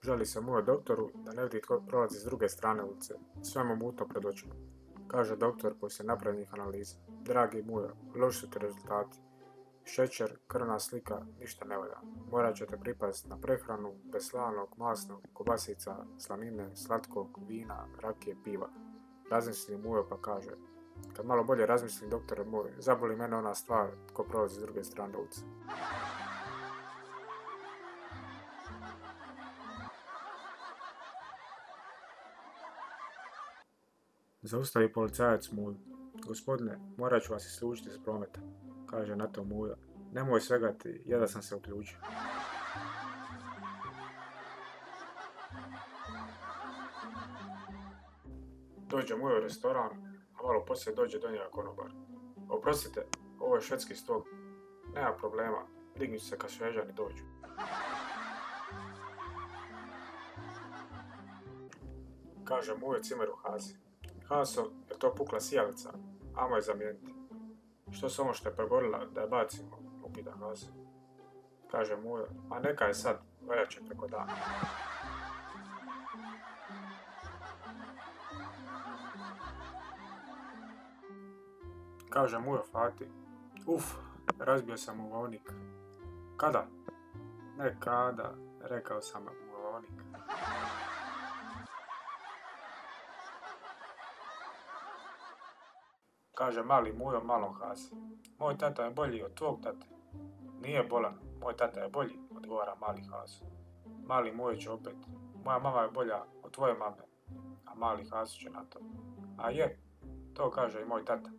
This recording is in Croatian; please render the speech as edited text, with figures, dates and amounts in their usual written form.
Žali se Mujo doktoru da ne vidi tko prolazi s druge strane ulice. Sve mu mutno pred očima. Kaže doktor poslije napravljenih analiza. Dragi Mujo, loši su ti rezultati. Šećer, krvna slika, ništa ne valja. Morat ćete pripaziti na prehranu, bez slanog, masnog, kobasica, slanine, slatkog, vina, rakije, piva. Razmisli Mujo pa kaže. Kad malo bolje razmislim, doktore moj, zaboli mene ona stvar tko prolazi s druge strane ulice. Zaustavi policajac Muju. Gospodine, morat ću vas isključiti iz prometa, kaže na to Mujo. Nemoj svegati, ja da sam se uključio. Dođe Mujo u restoran, a malo poslije dođe do njega konobar. Oprostite, ovo je švedski stol. Nema problema, dignut ću se kad Šveđani dođu. Kaže Mujo cimeru Hasi. Haso, je to pukla sijalica? Amo je zamijeniti. Što s ono što je pregorila da je bacimo, upita Haso. Kaže Mujo, a neka je sad, valjat će preko dana. Kaže Mujo Fati, razbio sam ulovnik. Kada? Ne kada, rekao sam ulovnik. Kaže mali Mujo malom Hasi, moj tata je bolji od tvog tate. Nije bolan, moj tata je bolji, odgovara mali Haso. Mali Mujo će opet, moja mama je bolja od tvoje mame, a mali Haso će na to. A je, to kaže i moj tata.